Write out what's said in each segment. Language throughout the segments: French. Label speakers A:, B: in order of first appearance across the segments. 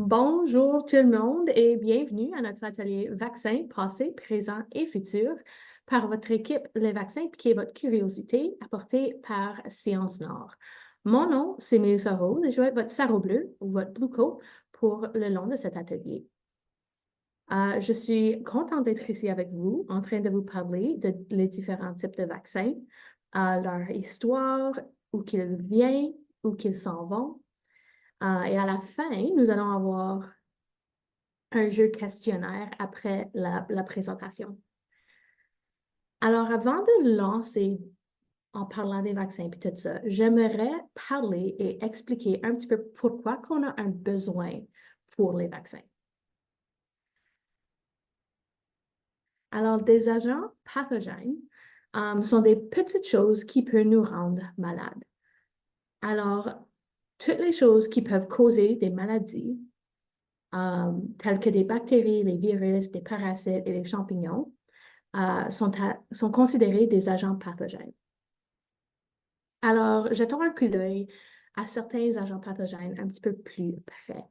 A: Bonjour tout le monde et bienvenue à notre atelier vaccin passé, présent et futur par votre équipe Les Vaccins piquez votre curiosité apportée par Science Nord. Mon nom, c'est Mélissa Rose et je vais être votre sarreau bleu ou votre blue coat pour le long de cet atelier. Je suis contente d'être ici avec vous en train de vous parler de les différents types de vaccins, leur histoire, où qu'ils viennent, où qu'ils s'en vont. Et à la fin, nous allons avoir un jeu questionnaire après la présentation. Alors, avant de lancer en parlant des vaccins et tout ça, j'aimerais parler et expliquer un petit peu pourquoi qu'on a un besoin pour les vaccins. Alors, des agents pathogènes sont des petites choses qui peuvent nous rendre malades. Alors, toutes les choses qui peuvent causer des maladies, telles que des bactéries, les virus, des parasites et les champignons, sont considérés des agents pathogènes. Alors, jetons un coup d'œil à certains agents pathogènes un petit peu plus près.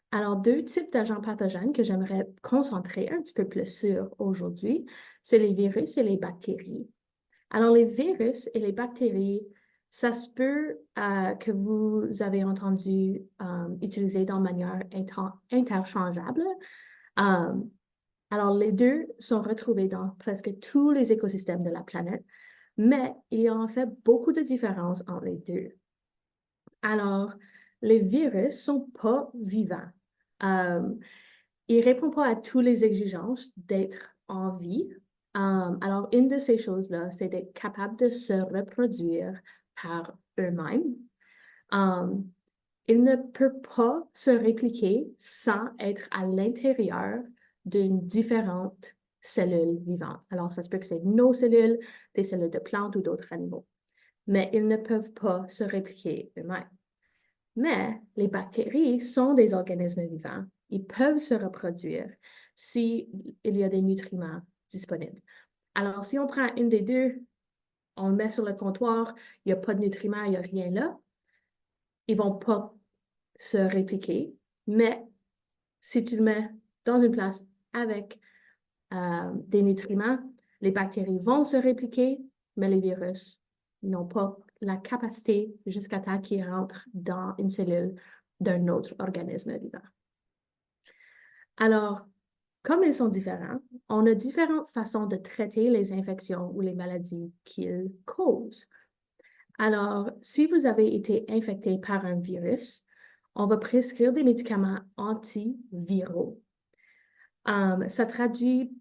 A: Alors, deux types d'agents pathogènes que j'aimerais concentrer un petit peu plus sur aujourd'hui, c'est les virus et les bactéries. Alors, les virus et les bactéries, ça se peut que vous avez entendu utiliser de manière interchangeable. Euh, alors, les deux sont retrouvés dans presque tous les écosystèmes de la planète, mais il y a en fait beaucoup de différences entre les deux. Alors, les virus sont pas vivants. Euh, Ils ne répondent pas à toutes les exigences d'être en vie. Alors, une de ces choses-là, c'est d'être capable de se reproduire par eux-mêmes. Um, ils ne peuvent pas se répliquer sans être à l'intérieur d'une différente cellule vivante. Alors, ça se peut que c'est nos cellules, des cellules de plantes ou d'autres animaux. Mais ils ne peuvent pas se répliquer eux-mêmes. Mais les bactéries sont des organismes vivants. Ils peuvent se reproduire s'il y a des nutriments disponibles. Alors, si on prend une des deux, on le met sur le comptoir, il n'y a pas de nutriments, il n'y a rien là, ils ne vont pas se répliquer. Mais si tu le mets dans une place avec des nutriments, les bactéries vont se répliquer, mais les virus n'ont pas la capacité jusqu'à temps qu'ils rentrent dans une cellule d'un autre organisme vivant. Alors, comme ils sont différents, on a différentes façons de traiter les infections ou les maladies qu'ils causent. Alors, si vous avez été infecté par un virus, on va prescrire des médicaments antiviraux. Ça traduit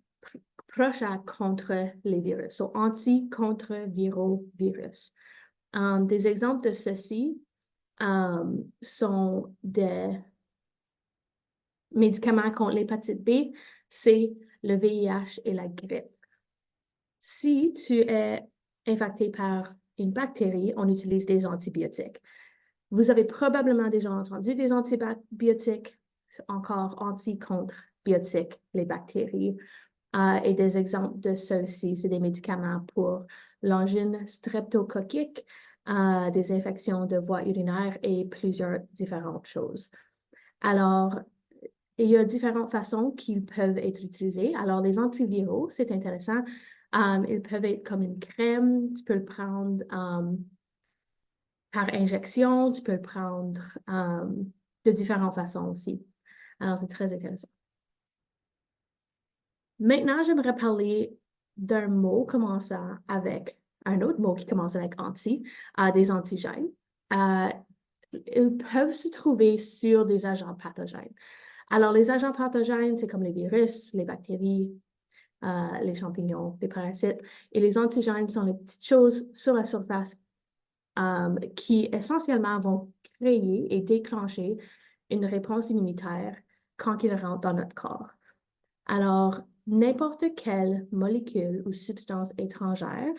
A: proche à contre les virus, so anti contre virus. Des exemples de ceci sont des médicaments contre l'hépatite B, C, le VIH et la grippe. Si tu es infecté par une bactérie, on utilise des antibiotiques. Vous avez probablement déjà entendu des antibiotiques, encore anti-contre biotiques, les bactéries. Et des exemples de ceux-ci, c'est des médicaments pour l'angine streptococcique, des infections de voies urinaires et plusieurs différentes choses. Alors, il y a différentes façons qu'ils peuvent être utilisés. Alors, les antiviraux, c'est intéressant. Ils peuvent être comme une crème, tu peux le prendre par injection, tu peux le prendre de différentes façons aussi. Alors, c'est très intéressant. Maintenant, j'aimerais parler d'un mot commençant avec un autre mot qui commence avec anti, des antigènes. Ils peuvent se trouver sur des agents pathogènes. Alors, les agents pathogènes, c'est comme les virus, les bactéries, les champignons, les parasites. Et les antigènes sont les petites choses sur la surface qui essentiellement vont créer et déclencher une réponse immunitaire quand ils rentrent dans notre corps. Alors, n'importe quelle molécule ou substance étrangère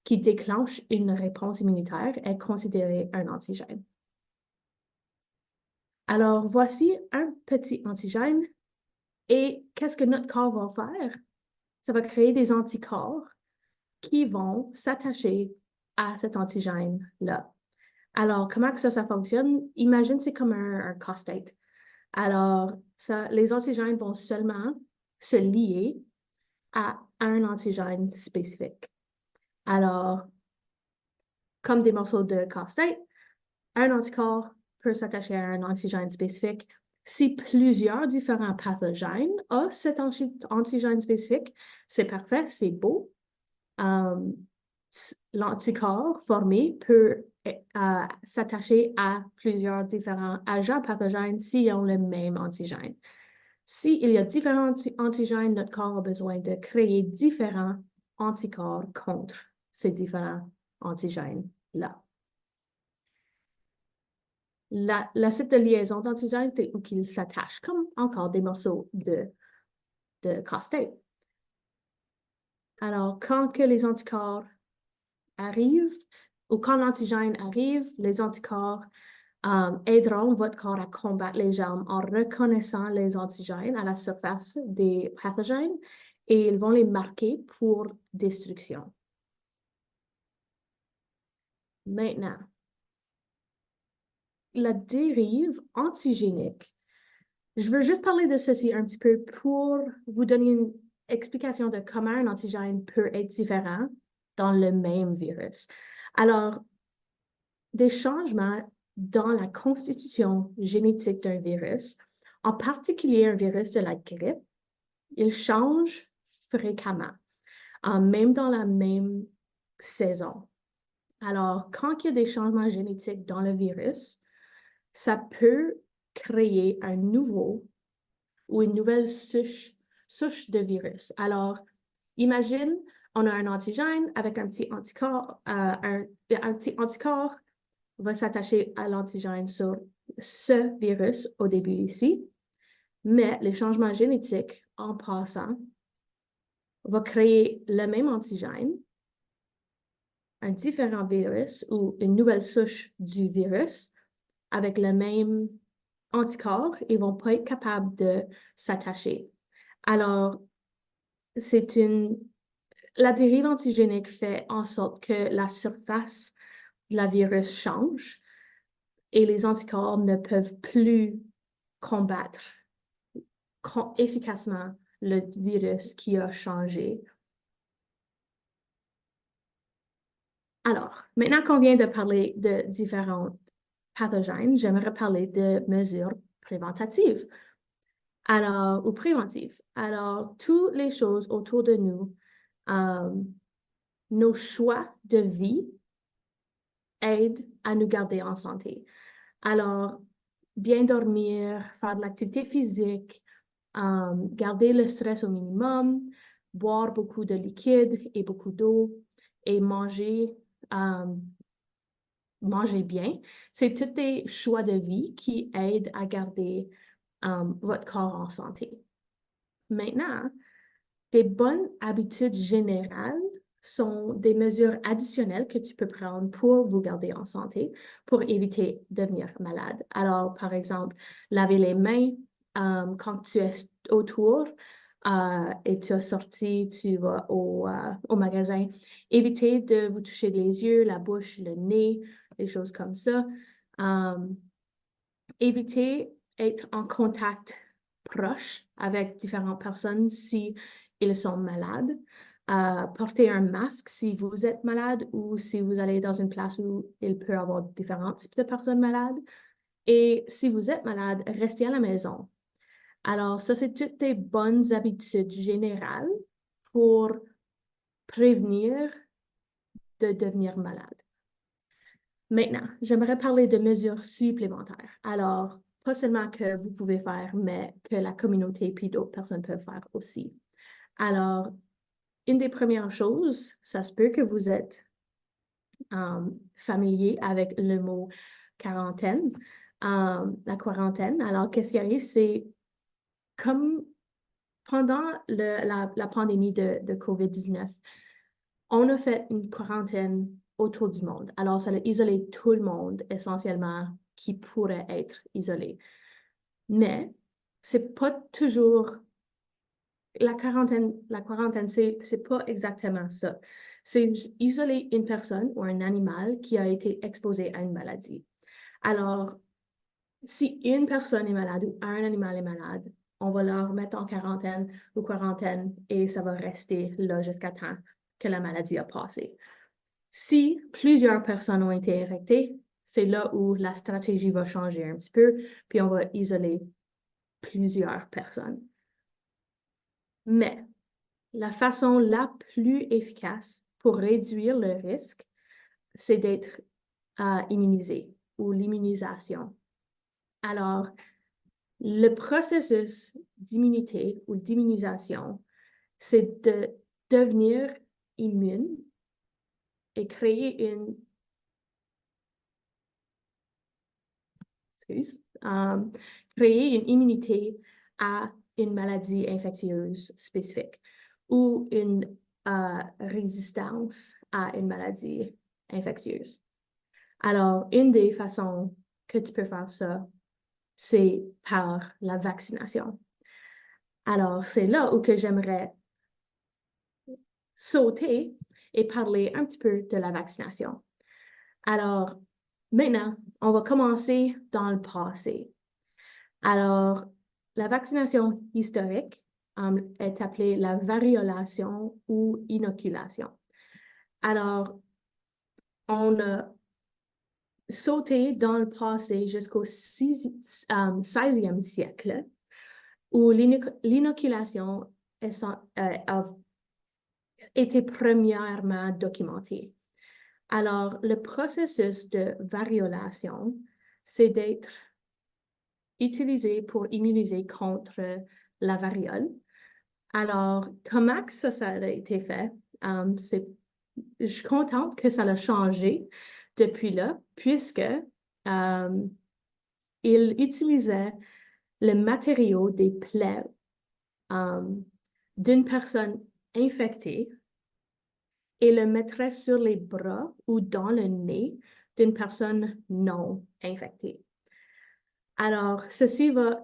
A: qui déclenche une réponse immunitaire est considérée un antigène. Alors, voici un petit antigène et qu'est-ce que notre corps va faire? Ça va créer des anticorps qui vont s'attacher à cet antigène-là. Alors, comment que ça fonctionne? Imagine, c'est comme un casse-tête. Alors, les antigènes vont seulement se lier à un antigène spécifique. Alors, comme des morceaux de casse-tête, un anticorps peut s'attacher à un antigène spécifique. Si plusieurs différents pathogènes ont cet antigène spécifique, c'est parfait, c'est beau. L'anticorps formé peut s'attacher à plusieurs différents agents pathogènes s'ils ont le même antigène. S'il y a différents antigènes, notre corps a besoin de créer différents anticorps contre ces différents antigènes-là. La site de liaison d'antigènes, c'est où qu'ils s'attachent, comme encore des morceaux de casse-tête. Alors, quand que les anticorps arrivent, ou quand l'antigène arrive, les anticorps aideront votre corps à combattre les germes en reconnaissant les antigènes à la surface des pathogènes et ils vont les marquer pour destruction. Maintenant, la dérive antigénique. Je veux juste parler de ceci un petit peu pour vous donner une explication de comment un antigène peut être différent dans le même virus. Alors, des changements dans la constitution génétique d'un virus, en particulier un virus de la grippe, ils changent fréquemment, même dans la même saison. Alors, quand il y a des changements génétiques dans le virus, ça peut créer un nouveau ou une nouvelle souche de virus. Alors, imagine, on a un antigène avec un petit anticorps, un petit anticorps va s'attacher à l'antigène sur ce virus au début ici, mais les changements génétiques en passant vont créer le même antigène, un différent virus ou une nouvelle souche du virus avec le même anticorps et vont pas être capables de s'attacher. Alors, la dérive antigénique fait en sorte que la surface de la virus change et les anticorps ne peuvent plus combattre efficacement le virus qui a changé. Alors, maintenant qu'on vient de parler de différents pathogènes, j'aimerais parler de mesures préventatives. Alors, ou préventives. Alors, toutes les choses autour de nous, nos choix de vie aident à nous garder en santé. Alors, bien dormir, faire de l'activité physique, garder le stress au minimum, boire beaucoup de liquide et beaucoup d'eau et manger bien. C'est tous des choix de vie qui aident à garder votre corps en santé. Maintenant, des bonnes habitudes générales sont des mesures additionnelles que tu peux prendre pour vous garder en santé, pour éviter de devenir malade. Alors, par exemple, laver les mains quand tu es autour et tu as sorti, tu vas au magasin. Évitez de vous toucher les yeux, la bouche, le nez, des choses comme ça. Évitez d'être en contact proche avec différentes personnes si ils sont malades. Portez un masque si vous êtes malade ou si vous allez dans une place où il peut y avoir différents types de personnes malades. Et si vous êtes malade, restez à la maison. Alors, ça, c'est toutes des bonnes habitudes générales pour prévenir de devenir malade. Maintenant, j'aimerais parler de mesures supplémentaires. Alors, pas seulement que vous pouvez faire, mais que la communauté et d'autres personnes peuvent faire aussi. Alors, une des premières choses, ça se peut que vous êtes familier avec le mot quarantaine, la quarantaine. Alors, qu'est-ce qui arrive, c'est comme pendant la pandémie de COVID-19, on a fait une quarantaine autour du monde. Alors, ça a isolé tout le monde, essentiellement, qui pourrait être isolé. Mais, c'est pas toujours... La quarantaine, c'est pas exactement ça. C'est isoler une personne ou un animal qui a été exposé à une maladie. Alors, si une personne est malade ou un animal est malade, on va leur mettre en quarantaine ou quarantaine et ça va rester là jusqu'à temps que la maladie a passé. Si plusieurs personnes ont été infectées, c'est là où la stratégie va changer un petit peu, puis on va isoler plusieurs personnes. Mais la façon la plus efficace pour réduire le risque, c'est d'être immunisé ou l'immunisation. Alors, le processus d'immunité ou d'immunisation, c'est de devenir immune et créer une créer une immunité à une maladie infectieuse spécifique ou une résistance à une maladie infectieuse. Alors, une des façons que tu peux faire ça, c'est par la vaccination. Alors, c'est là où que j'aimerais sauter et parler un petit peu de la vaccination. Alors, maintenant, on va commencer dans le passé. Alors, la vaccination historique est appelée la variolation ou inoculation. Alors, on a sauté dans le passé jusqu'au 16e siècle, où l'inoculation a été premièrement documentée. Alors, le processus de variolation, c'est d'être utilisé pour immuniser contre la variole. Alors, comment ça a été fait? Je suis contente que ça a changé depuis là, puisque il utilisait le matériau des plaies d'une personne infectée et le mettrait sur les bras ou dans le nez d'une personne non infectée. Alors, ceci va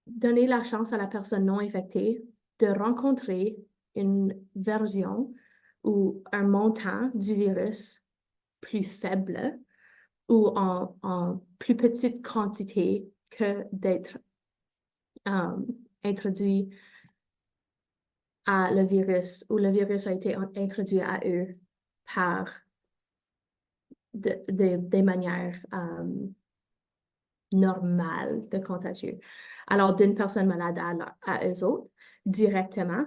A: donner la chance à la personne non infectée de rencontrer une version ou un montant du virus plus faible ou en plus petite quantité que d'être introduit à le virus ou le virus a été introduit à eux par des manières normales de contagieux. Alors, d'une personne malade à eux autres, directement,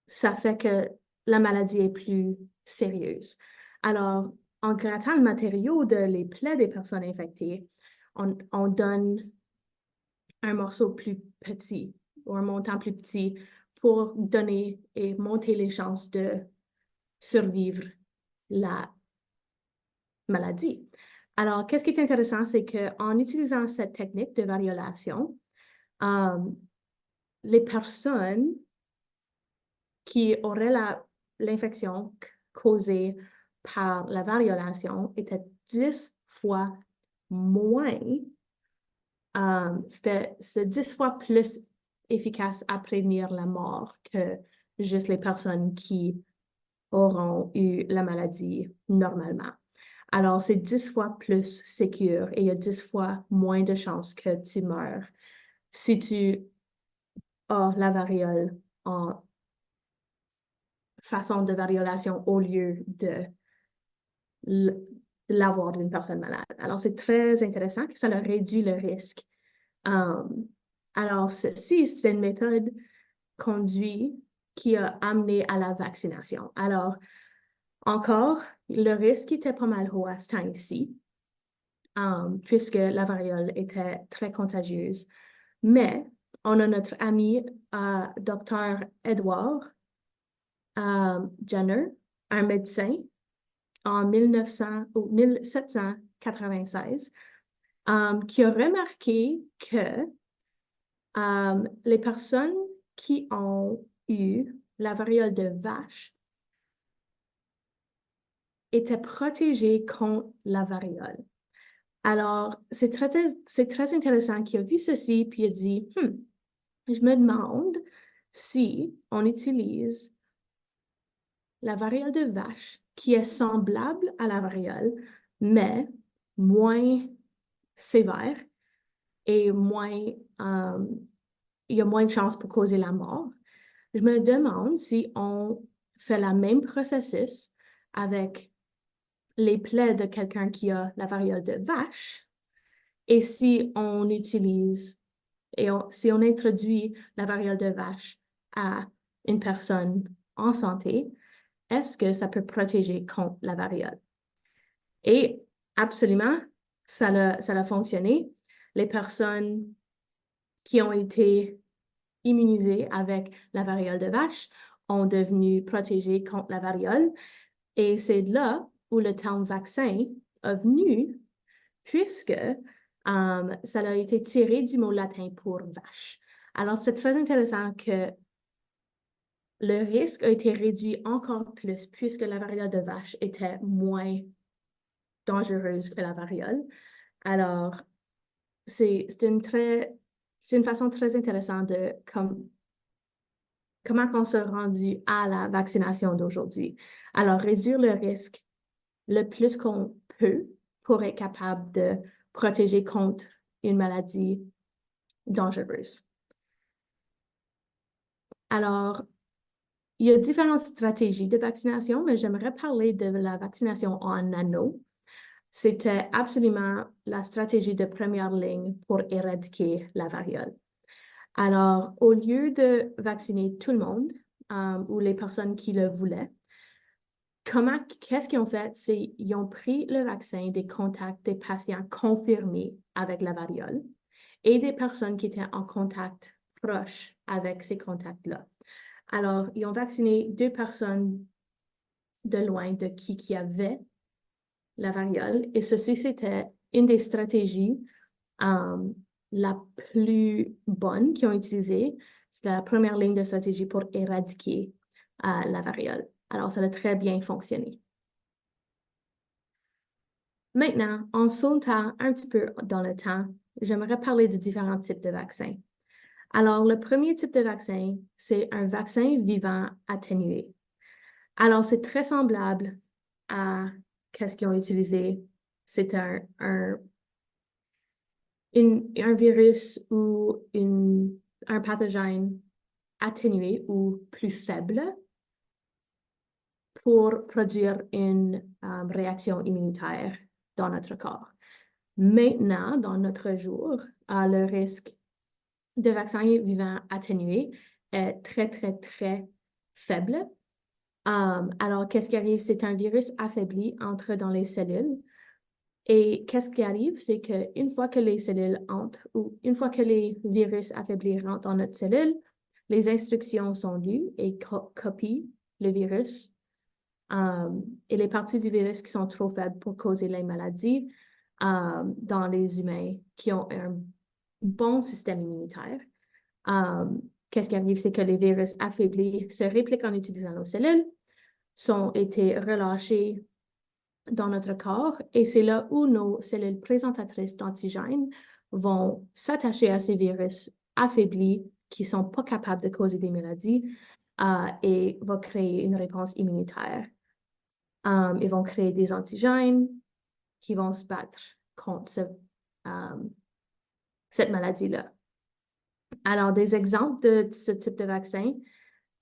A: ça fait que la maladie est plus sérieuse. Alors, en grattant le matériau de les plaies des personnes infectées, on donne un morceau plus petit ou un montant plus petit pour donner et monter les chances de survivre la maladie. Alors, qu'est-ce qui est intéressant, c'est qu'en utilisant cette technique de variolation, les personnes qui auraient l'infection causée par la variolation étaient 10 fois moins, c'était 10 fois plus efficace à prévenir la mort que juste les personnes qui auront eu la maladie normalement. Alors, c'est 10 fois plus sécure et il y a 10 fois moins de chances que tu meurs si tu as la variole en façon de variolation au lieu de l'avoir d'une personne malade. Alors, c'est très intéressant que ça leur réduit le risque. Alors, ceci, c'est une méthode conduite qui a amené à la vaccination. Alors, encore, le risque était pas mal haut à ce temps-ci, puisque la variole était très contagieuse. Mais on a notre ami, Dr. Edward Jenner, un médecin, en 1796, qui a remarqué que les personnes qui ont eu la variole de vache étaient protégées contre la variole. Alors, c'est très intéressant qu'il a vu ceci, puis il a dit, je me demande si on utilise la variole de vache, qui est semblable à la variole, mais moins sévère et moins, il y a moins de chances pour causer la mort. Je me demande si on fait le même processus avec les plaies de quelqu'un qui a la variole de vache et si on utilise si on introduit la variole de vache à une personne en santé, est-ce que ça peut protéger contre la variole? Et absolument, ça a fonctionné. Les personnes qui ont été immunisées avec la variole de vache ont devenu protégées contre la variole. Et c'est là où le terme vaccin est venu, puisque ça a été tiré du mot latin pour vache. Alors, c'est très intéressant que le risque a été réduit encore plus puisque la variole de vache était moins dangereuse que la variole. Alors, c'est une façon très intéressante de comment on s'est rendu à la vaccination d'aujourd'hui. Alors, réduire le risque le plus qu'on peut pour être capable de protéger contre une maladie dangereuse. Alors, il y a différentes stratégies de vaccination, mais j'aimerais parler de la vaccination en anneau. C'était absolument la stratégie de première ligne pour éradiquer la variole. Alors, au lieu de vacciner tout le monde ou les personnes qui le voulaient, qu'est-ce qu'ils ont fait? C'est qu'ils ont pris le vaccin des contacts des patients confirmés avec la variole et des personnes qui étaient en contact proche avec ces contacts-là. Alors, ils ont vacciné 2 personnes de loin de qui avait la variole et ceci, c'était une des stratégies la plus bonne qu'ils ont utilisée. C'est la première ligne de stratégie pour éradiquer la variole. Alors, ça a très bien fonctionné. Maintenant, en sautant un petit peu dans le temps, j'aimerais parler de différents types de vaccins. Alors, le premier type de vaccin, c'est un vaccin vivant atténué. Alors, c'est très semblable à qu'est-ce qu'ils ont utilisé. C'est un virus ou un pathogène atténué ou plus faible pour produire une réaction immunitaire dans notre corps. Maintenant, dans notre jour, le risque de vaccin vivant atténué est très, très, très faible. Alors, qu'est-ce qui arrive? C'est un virus affaibli entre dans les cellules. Et qu'est-ce qui arrive? C'est qu'une fois que les cellules entrent ou une fois que les virus affaiblis rentrent dans notre cellule, les instructions sont lues et copient le virus. Et les parties du virus qui sont trop faibles pour causer les maladies dans les humains qui ont un bon système immunitaire. Qu'est-ce qui arrive? C'est que les virus affaiblis se répliquent en utilisant nos cellules, sont été relâchés dans notre corps et c'est là où nos cellules présentatrices d'antigènes vont s'attacher à ces virus affaiblis qui ne sont pas capables de causer des maladies et vont créer une réponse immunitaire. Ils vont créer des antigènes qui vont se battre contre cette maladie-là. Alors, des exemples de ce type de vaccin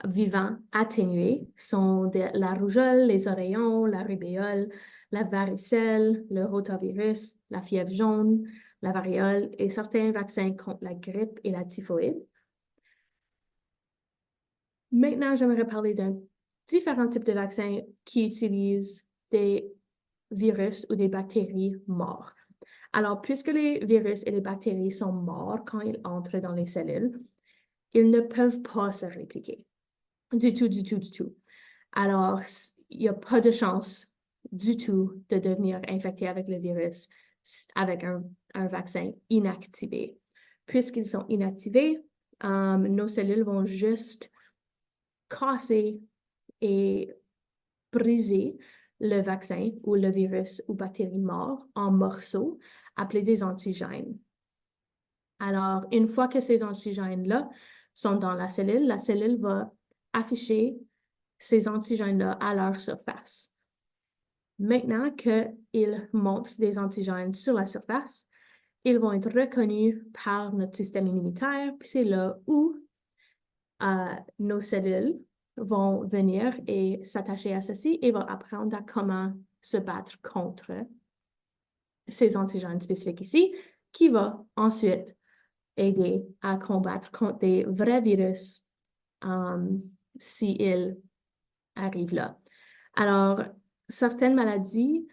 A: vivants atténués sont la rougeole, les oreillons, la rubéole, la varicelle, le rotavirus, la fièvre jaune, la variole et certains vaccins contre la grippe et la typhoïde. Maintenant, j'aimerais parler d'un différent type de vaccin qui utilise des virus ou des bactéries morts. Alors, puisque les virus et les bactéries sont morts quand ils entrent dans les cellules, ils ne peuvent pas se répliquer. Du tout, du tout, du tout. Alors, il n'y a pas de chance du tout de devenir infecté avec le virus avec un vaccin inactivé. Puisqu'ils sont inactivés, nos cellules vont juste casser et briser le vaccin ou le virus ou bactérie mort en morceaux appelés des antigènes. Alors, une fois que ces antigènes-là sont dans la cellule va afficher ces antigènes-là à leur surface. Maintenant qu'ils montrent des antigènes sur la surface, ils vont être reconnus par notre système immunitaire, puis c'est là où nos cellules vont venir et s'attacher à ceci et vont apprendre à comment se battre contre ces antigènes spécifiques ici, qui va ensuite aider à combattre contre des vrais virus s'ils arrivent là. Alors, certaines maladies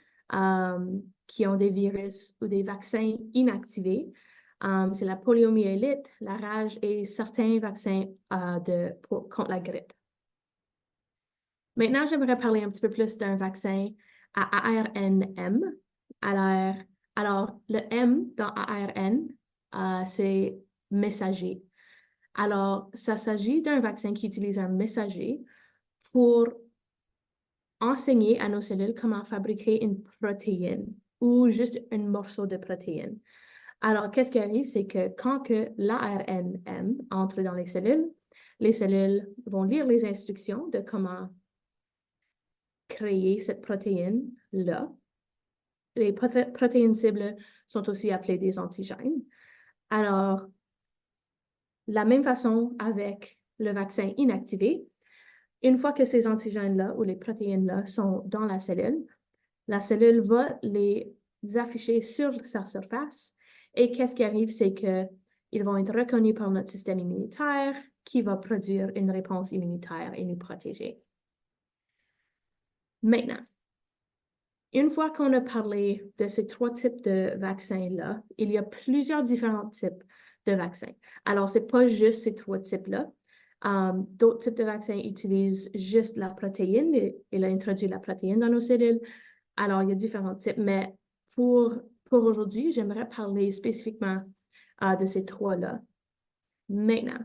A: qui ont des virus ou des vaccins inactivés, c'est la poliomyélite, la rage et certains vaccins contre la grippe. Maintenant, j'aimerais parler un petit peu plus d'un vaccin à ARNM. Alors, le M dans ARN, c'est messager. Alors, ça s'agit d'un vaccin qui utilise un messager pour enseigner à nos cellules comment fabriquer une protéine ou juste un morceau de protéine. Alors, qu'est-ce qui arrive, c'est que quand que l'ARNM entre dans les cellules vont lire les instructions de comment créer cette protéine-là. Les protéines cibles sont aussi appelées des antigènes. Alors, la même façon avec le vaccin inactivé, une fois que ces antigènes-là ou les protéines-là sont dans la cellule va les afficher sur sa surface. Et qu'est-ce qui arrive, c'est qu'ils vont être reconnus par notre système immunitaire qui va produire une réponse immunitaire et nous protéger. Maintenant, une fois qu'on a parlé de ces 3 types de vaccins-là, il y a plusieurs différents types de vaccins. Alors, ce n'est pas juste ces 3 types-là. D'autres types de vaccins utilisent juste la protéine. Il a introduit la protéine dans nos cellules. Alors, il y a différents types, mais pour aujourd'hui, j'aimerais parler spécifiquement de ces 3-là. Maintenant,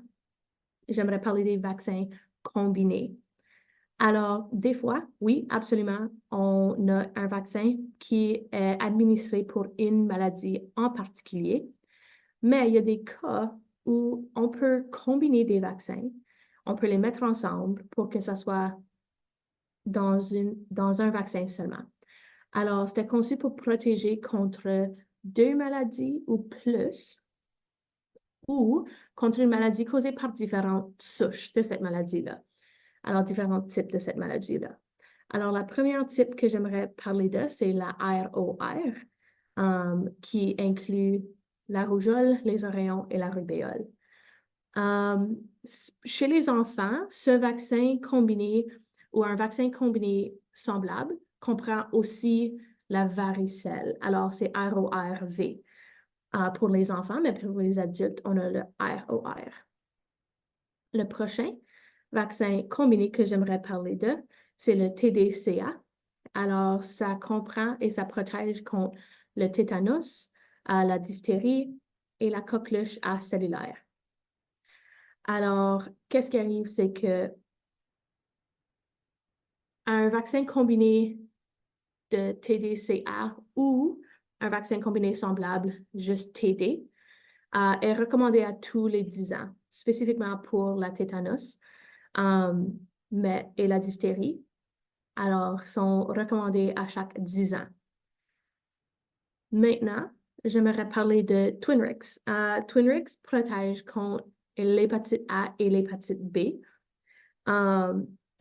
A: j'aimerais parler des vaccins combinés. Alors, des fois, oui, absolument, on a un vaccin qui est administré pour une maladie en particulier, mais il y a des cas où on peut combiner des vaccins, on peut les mettre ensemble pour que ça soit dans un vaccin seulement. Alors, c'était conçu pour protéger contre 2 maladies ou plus, ou contre une maladie causée par différentes souches de cette maladie-là. Alors, différents types de cette maladie-là. Alors, la première type que j'aimerais parler de, c'est la ROR, qui inclut la rougeole, les oreillons et la rubéole. Chez les enfants, ce vaccin combiné ou un vaccin combiné semblable comprend aussi la varicelle. Alors, c'est RORV pour les enfants, mais pour les adultes, on a le ROR. Le prochain vaccin combiné que j'aimerais parler de, c'est le TDCA. Alors, ça comprend et ça protège contre le tétanos, la diphtérie et la coqueluche acellulaire. Alors, qu'est-ce qui arrive, c'est que un vaccin combiné de TDCA ou un vaccin combiné semblable, juste TD, est recommandé à tous les 10 ans, spécifiquement pour la tétanos et la diphtérie. Alors, sont recommandés à chaque 10 ans. Maintenant, j'aimerais parler de Twinrix. Twinrix protège contre l'hépatite A et l'hépatite B.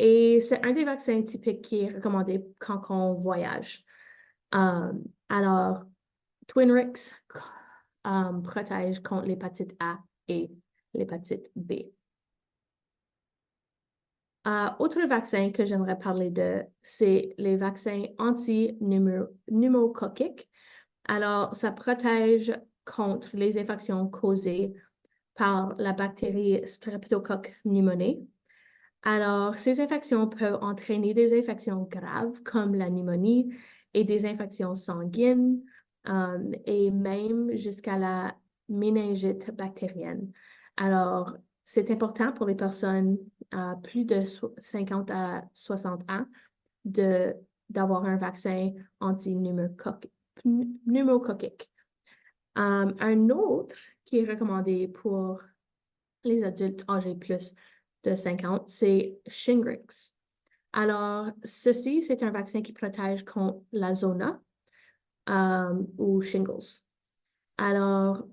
A: Et c'est un des vaccins typiques qui est recommandé quand on voyage. Alors, Twinrix protège contre l'hépatite A et l'hépatite B. Autre vaccin que j'aimerais parler de, c'est les vaccins anti-pneumocoquiques. Alors, ça protège contre les infections causées par la bactérie Streptococcus pneumoniae. Alors, ces infections peuvent entraîner des infections graves comme la pneumonie et des infections sanguines et même jusqu'à la méningite bactérienne. Alors, c'est important pour les personnes à plus de 50 à 60 ans d'avoir un vaccin anti-pneumocoquique. Un autre qui est recommandé pour les adultes âgés plus de 50, c'est Shingrix. Alors, ceci, c'est un vaccin qui protège contre la zona ou shingles. Alors,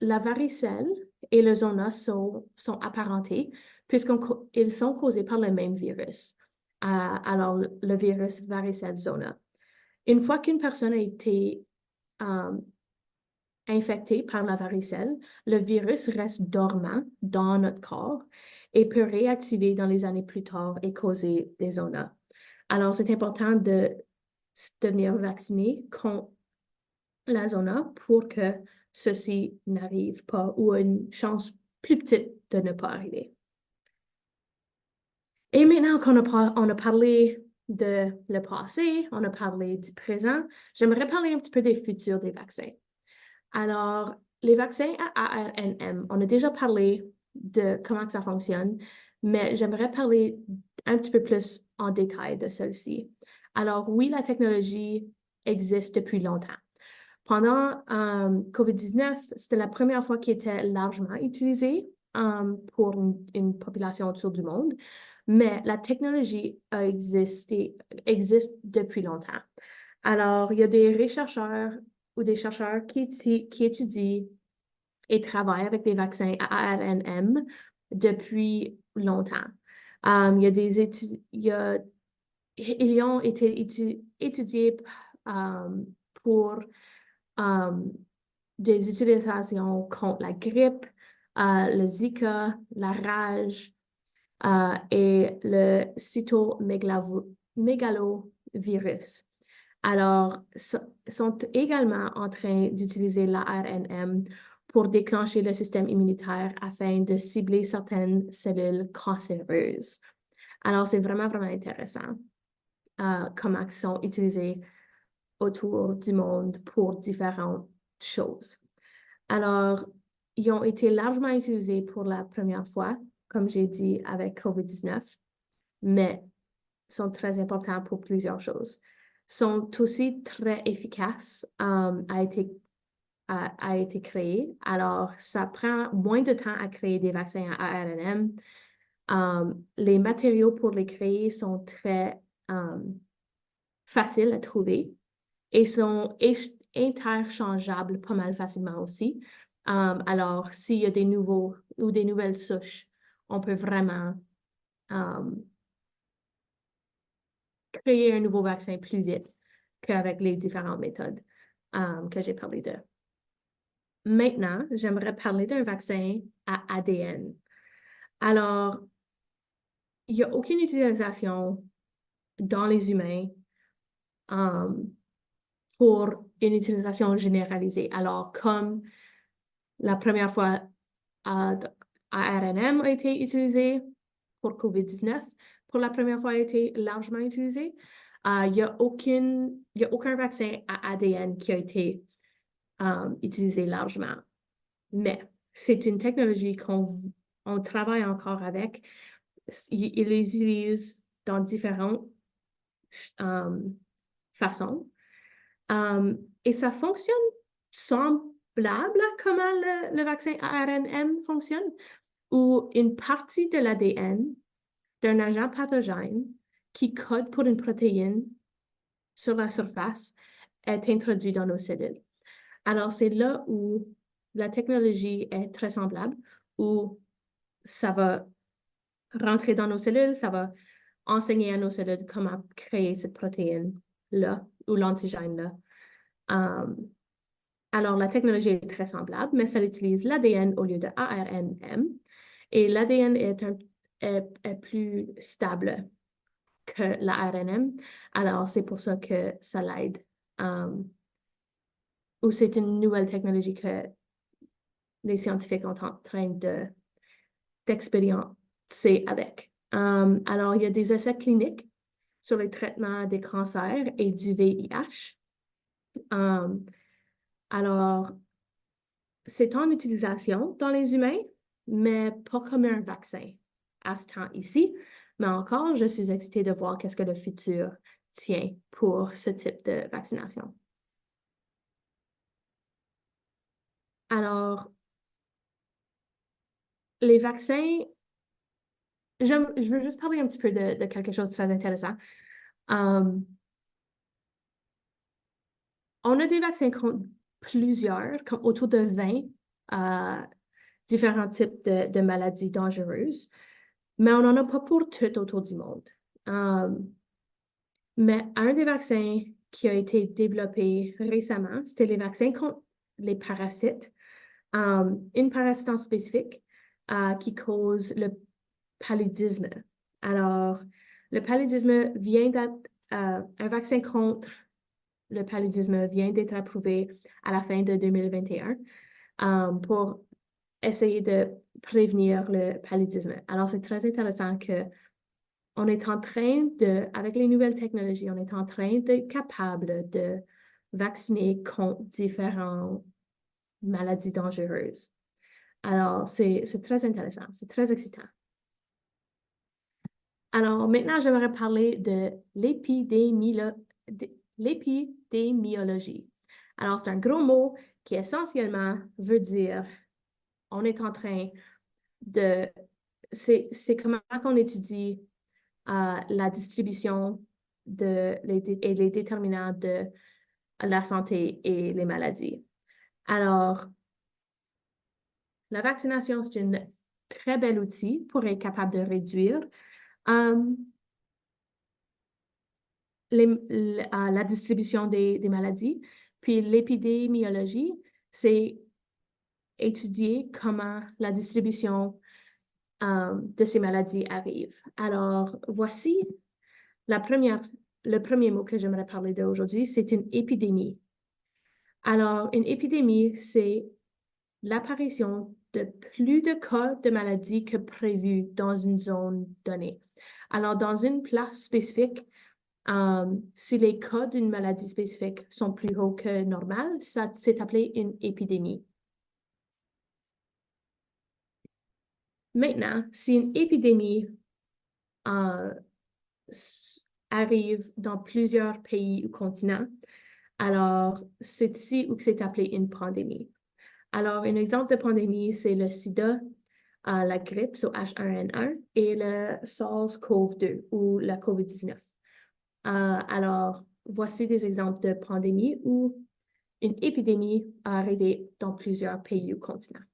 A: la varicelle et le zona sont apparentés puisqu'ils sont causés par le même virus. Alors, le virus varicelle zona. Une fois qu'une personne a été infectée par la varicelle, le virus reste dormant dans notre corps et peut réactiver dans les années plus tard et causer des zonas. Alors, c'est important de devenir vacciné contre la zona pour que ceci n'arrive pas ou une chance plus petite de ne pas arriver. Et maintenant on a parlé de le passé, on a parlé du présent, j'aimerais parler un petit peu des futurs des vaccins. Alors, les vaccins à ARNM, on a déjà parlé de comment ça fonctionne, mais j'aimerais parler un petit peu plus en détail de celle-ci. Alors, oui, la technologie existe depuis longtemps. Pendant COVID-19, c'était la première fois qu'il était largement utilisé pour une population autour du monde, mais la technologie existe depuis longtemps. Alors, il y a des chercheurs ou des chercheurs qui étudient et travaillent avec des vaccins à ARNM depuis longtemps. Il y a des études, ils ont été étudiés pour des utilisations contre la grippe, le Zika, la rage et le cytomégalovirus. Alors, sont également en train d'utiliser l'ARNM pour déclencher le système immunitaire afin de cibler certaines cellules cancéreuses. Alors, c'est vraiment, vraiment intéressant comment ils sont utilisés autour du monde pour différentes choses. Alors, ils ont été largement utilisés pour la première fois, comme j'ai dit, avec COVID-19, mais sont très importants pour plusieurs choses. Sont aussi très efficaces, a été créé. Alors, ça prend moins de temps à créer des vaccins à ARNM. Les matériaux pour les créer sont très faciles à trouver et sont interchangeables pas mal facilement aussi. Alors, s'il y a des nouveaux ou des nouvelles souches, on peut vraiment créer un nouveau vaccin plus vite qu'avec les différentes méthodes que j'ai parlé de. Maintenant, j'aimerais parler d'un vaccin à ADN. Alors, il n'y a aucune utilisation dans les humains pour une utilisation généralisée. Alors, comme la première fois, ARNM a été utilisé pour COVID-19, pour la première fois a été largement utilisé. Il n'y a aucun vaccin à ADN qui a été utilisé largement. Mais c'est une technologie qu'on travaille encore avec. Ils les utilisent dans différentes façons. Et ça fonctionne semblable à comment le vaccin ARNM fonctionne, où une partie de l'ADN d'un agent pathogène qui code pour une protéine sur la surface est introduit dans nos cellules. Alors, c'est là où la technologie est très semblable, où ça va rentrer dans nos cellules, ça va enseigner à nos cellules comment créer cette protéine-là ou l'antigène-là. Alors, la technologie est très semblable, mais ça utilise l'ADN au lieu de ARNM. Et l'ADN est plus stable que l'ARNM. Alors, c'est pour ça que ça l'aide. Ou c'est une nouvelle technologie que les scientifiques sont en train d'expérimenter avec. Alors, il y a des essais cliniques sur le traitement des cancers et du VIH. Alors, c'est en utilisation dans les humains, mais pas comme un vaccin à ce temps ici. Mais encore, je suis excitée de voir qu'est-ce que le futur tient pour ce type de vaccination. Alors, les vaccins, je veux juste parler un petit peu de quelque chose de très intéressant. On a des vaccins contre autour de 20 différents types de maladies dangereuses, mais on n'en a pas pour tout autour du monde. Mais un des vaccins qui a été développé récemment, c'était les vaccins contre les parasites, une parasite en spécifique qui cause le paludisme. Alors, le paludisme vient d'être, un vaccin contre le paludisme vient d'être approuvé à la fin de 2021 pour essayer de prévenir le paludisme. Alors, c'est très intéressant que on est en train avec les nouvelles technologies, on est en train d'être capable de vacciner contre différentes maladies dangereuses. Alors, c'est très intéressant, c'est très excitant. Alors, maintenant, j'aimerais parler de l'épidémiologie. Alors, c'est un gros mot qui essentiellement veut dire on est en train de... C'est comment on étudie la distribution et les déterminants de la santé et les maladies. Alors, la vaccination, c'est un très bel outil pour être capable de réduire la distribution des maladies. Puis l'épidémiologie, c'est étudier comment la distribution de ces maladies arrive. Alors, voici le premier mot que j'aimerais parler d'aujourd'hui, c'est une épidémie. Alors, une épidémie, c'est l'apparition de plus de cas de maladies que prévu dans une zone donnée. Alors, dans une place spécifique, si les cas d'une maladie spécifique sont plus hauts que normal, ça c'est appelé une épidémie. Maintenant, si une épidémie arrive dans plusieurs pays ou continents, alors c'est ici où c'est appelé une pandémie. Alors, un exemple de pandémie, c'est le sida, la grippe, H1N1, et le SARS-CoV-2 ou la COVID-19. Alors, voici des exemples de pandémies où une épidémie a arrivé dans plusieurs pays ou continents.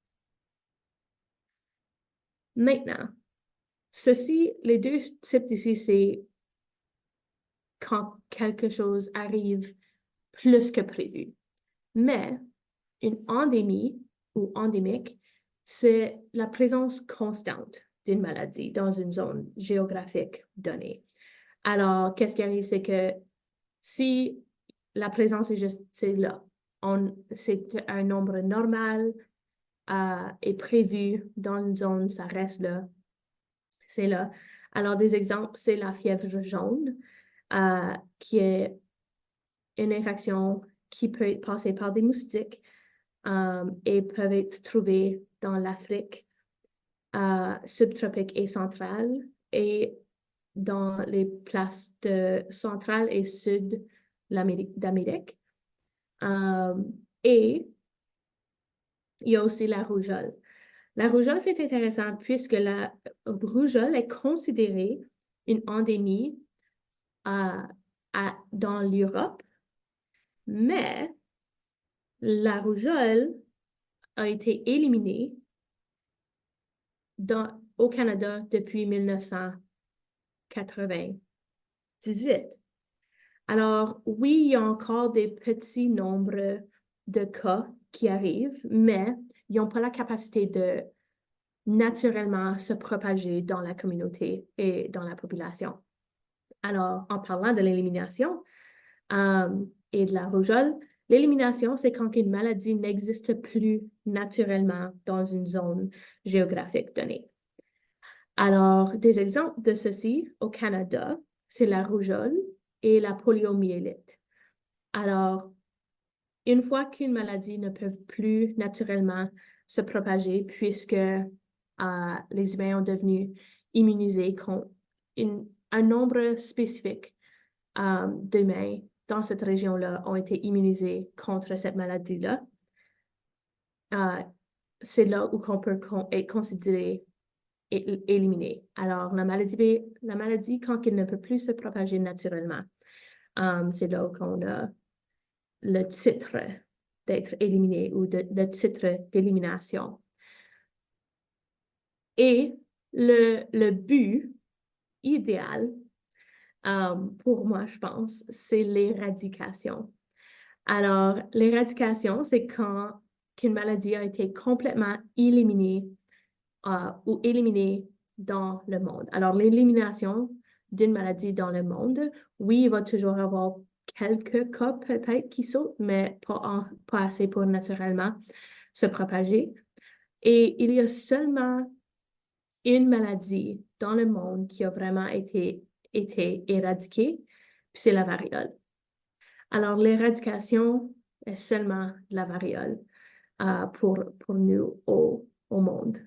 A: Maintenant, les deux types ici, c'est quand quelque chose arrive plus que prévu. Mais une endémie ou endémique, c'est la présence constante d'une maladie dans une zone géographique donnée. Alors, qu'est-ce qui arrive, c'est que si la présence est juste, c'est là, c'est un nombre normal et prévu dans une zone, ça reste là, c'est là. Alors, des exemples, c'est la fièvre jaune, qui est une infection qui peut être passée par des moustiques et peuvent être trouvées dans l'Afrique subtropique et centrale et dans les places centrale et sud d'Amérique. Et il y a aussi la rougeole. La rougeole, c'est intéressant puisque la rougeole est considérée une endémie dans l'Europe, mais la rougeole a été éliminée au Canada depuis 1998. Alors, oui, il y a encore des petits nombres de cas qui arrivent, mais ils n'ont pas la capacité de naturellement se propager dans la communauté et dans la population. Alors, en parlant de l'élimination et de la rougeole, l'élimination, c'est quand une maladie n'existe plus naturellement dans une zone géographique donnée. Alors, des exemples de ceci au Canada, c'est la rougeole et la poliomyélite. Alors, une fois qu'une maladie ne peut plus naturellement se propager puisque les humains ont devenu immunisés contre un nombre spécifique d'humains dans cette région-là ont été immunisés contre cette maladie-là, c'est là où on peut être considéré éliminé. Alors, la maladie, quand elle ne peut plus se propager naturellement, c'est là qu'on a le titre d'être éliminé ou de titre d'élimination. Et le but idéal, pour moi, je pense, c'est l'éradication. Alors, l'éradication, c'est quand qu'une maladie a été complètement éliminée ou éliminée dans le monde. Alors, l'élimination d'une maladie dans le monde, oui, il va toujours avoir quelques cas peut-être qui sautent, mais pas assez pour naturellement se propager. Et il y a seulement une maladie dans le monde qui a vraiment été éradiquée, puis c'est la variole. Alors, l'éradication est seulement la variole pour nous au monde.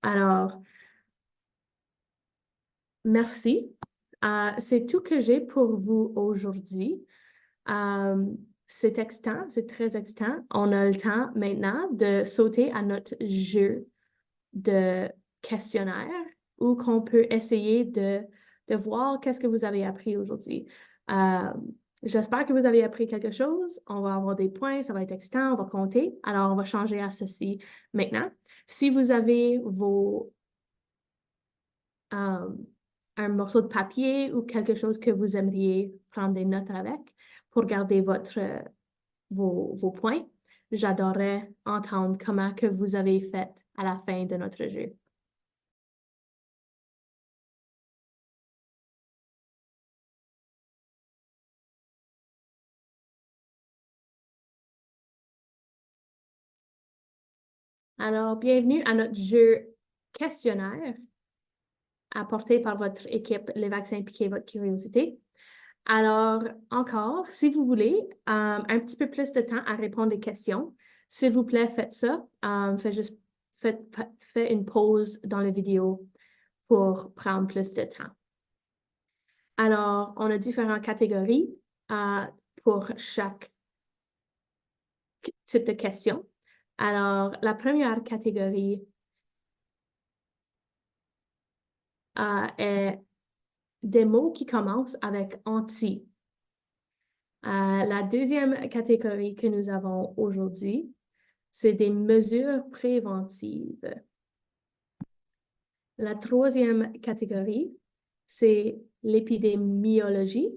A: Alors, merci. C'est tout que j'ai pour vous aujourd'hui. C'est excitant, c'est très excitant. On a le temps maintenant de sauter à notre jeu de questionnaire où qu'on peut essayer de voir qu'est-ce que vous avez appris aujourd'hui. J'espère que vous avez appris quelque chose. On va avoir des points, ça va être excitant, on va compter. Alors, on va changer à ceci maintenant. Si vous avez un morceau de papier ou quelque chose que vous aimeriez prendre des notes avec pour garder vos points, j'adorerais entendre comment que vous avez fait à la fin de notre jeu. Alors, bienvenue à notre jeu questionnaire apporté par votre équipe Les Vaccins Piquez votre curiosité. Alors, encore, si vous voulez un petit peu plus de temps à répondre aux questions, s'il vous plaît, faites ça. Faites une pause dans la vidéo pour prendre plus de temps. Alors, on a différentes catégories pour chaque type de question. Alors, la première catégorie est des mots qui commencent avec anti. La deuxième catégorie que nous avons aujourd'hui, c'est des mesures préventives. La troisième catégorie, c'est l'épidémiologie.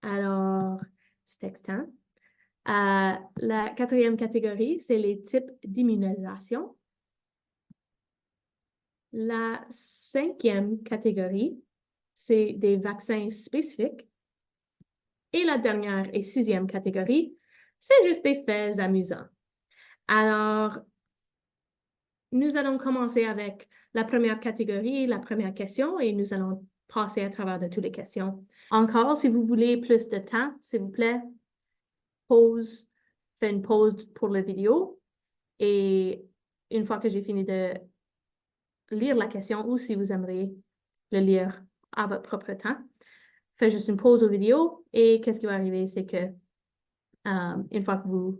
A: Alors, c'est extant. La quatrième catégorie, c'est les types d'immunisation. La cinquième catégorie, c'est des vaccins spécifiques. Et la dernière et sixième catégorie, c'est juste des faits amusants. Alors, nous allons commencer avec la première catégorie, la première question, et nous allons passer à travers de toutes les questions. Encore, si vous voulez plus de temps, s'il vous plaît, faites une pause pour la vidéo. Et une fois que j'ai fini de lire la question, ou si vous aimeriez le lire à votre propre temps, faites juste une pause aux vidéos. Et qu'est-ce qui va arriver, c'est que une fois que vous...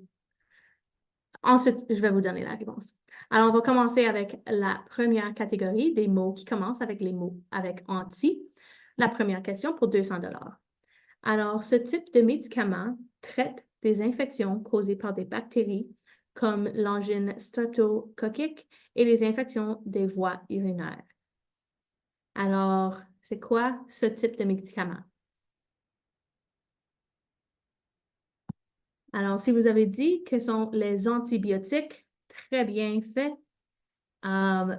A: Ensuite, je vais vous donner la réponse. Alors, on va commencer avec la première catégorie des mots qui commencent avec les mots avec anti. La première question pour 200 $. Alors, ce type de médicament traite des infections causées par des bactéries comme l'angine streptococcique et les infections des voies urinaires. Alors, c'est quoi ce type de médicament? Alors, si vous avez dit que sont les antibiotiques, très bien fait.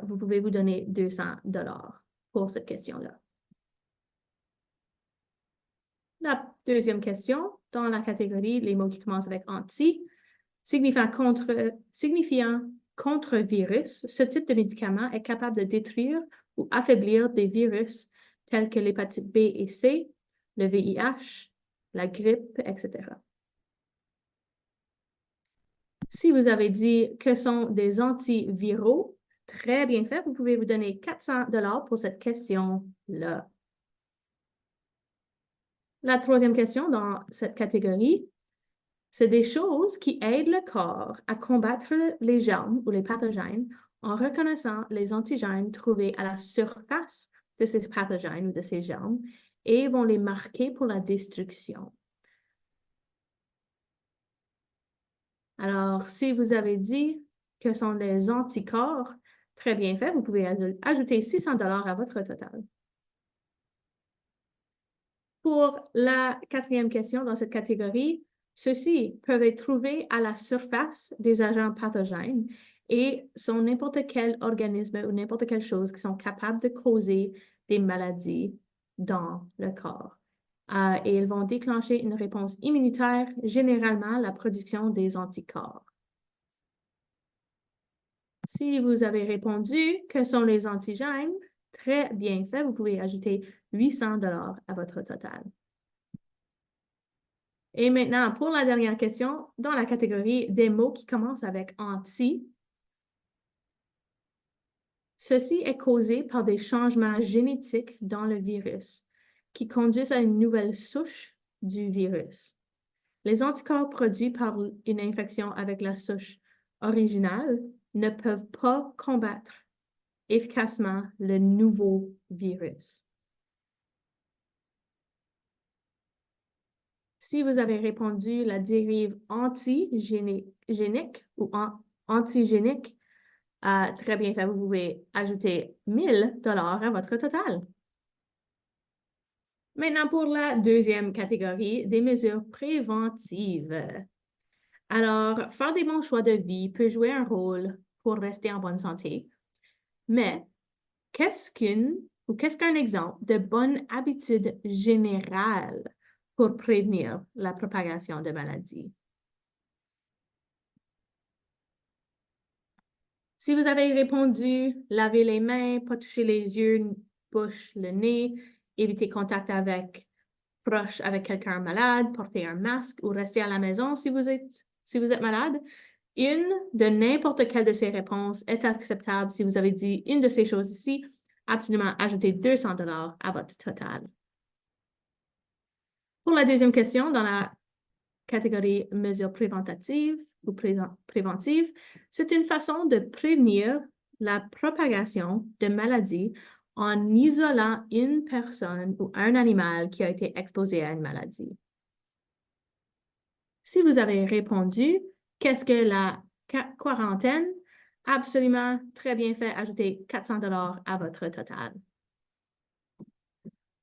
A: Vous pouvez vous donner 200 $ pour cette question-là. La deuxième question, dans la catégorie les mots qui commencent avec anti, signifiant contre virus, ce type de médicament est capable de détruire ou affaiblir des virus tels que l'hépatite B et C, le VIH, la grippe, etc. Si vous avez dit que sont des antiviraux, très bien fait, vous pouvez vous donner 400 $ pour cette question-là. La troisième question dans cette catégorie, c'est des choses qui aident le corps à combattre les germes ou les pathogènes en reconnaissant les antigènes trouvés à la surface de ces pathogènes ou de ces germes et vont les marquer pour la destruction. Alors, si vous avez dit que sont les anticorps, très bien fait, vous pouvez ajouter 600 $ à votre total. Pour la quatrième question dans cette catégorie, ceux-ci peuvent être trouvés à la surface des agents pathogènes et sont n'importe quel organisme ou n'importe quelle chose qui sont capables de causer des maladies dans le corps. Et ils vont déclencher une réponse immunitaire, généralement la production des anticorps. Si vous avez répondu que sont les antigènes, très bien fait, vous pouvez ajouter 800 $ à votre total. Et maintenant, pour la dernière question, dans la catégorie des mots qui commencent avec anti, ceci est causé par des changements génétiques dans le virus qui conduisent à une nouvelle souche du virus. Les anticorps produits par une infection avec la souche originale ne peuvent pas combattre efficacement le nouveau virus. Si vous avez répondu la dérive antigénique ou antigénique, très bien fait, vous pouvez ajouter 1000 $ à votre total. Maintenant, pour la deuxième catégorie, des mesures préventives. Alors, faire des bons choix de vie peut jouer un rôle pour rester en bonne santé, mais qu'est-ce qu'un exemple de bonne habitude générale pour prévenir la propagation de maladies? Si vous avez répondu, laver les mains, pas toucher les yeux, bouche, le nez, éviter contact proche avec quelqu'un malade, porter un masque ou rester à la maison si vous êtes malade, une de n'importe quelle de ces réponses est acceptable. Si vous avez dit une de ces choses ici, absolument ajoutez 200 $ à votre total. Pour la deuxième question, dans la catégorie mesures préventatives ou préventives, c'est une façon de prévenir la propagation de maladies en isolant une personne ou un animal qui a été exposé à une maladie. Si vous avez répondu, qu'est-ce que la quarantaine? Absolument, très bien fait, ajoutez 400 $ à votre total.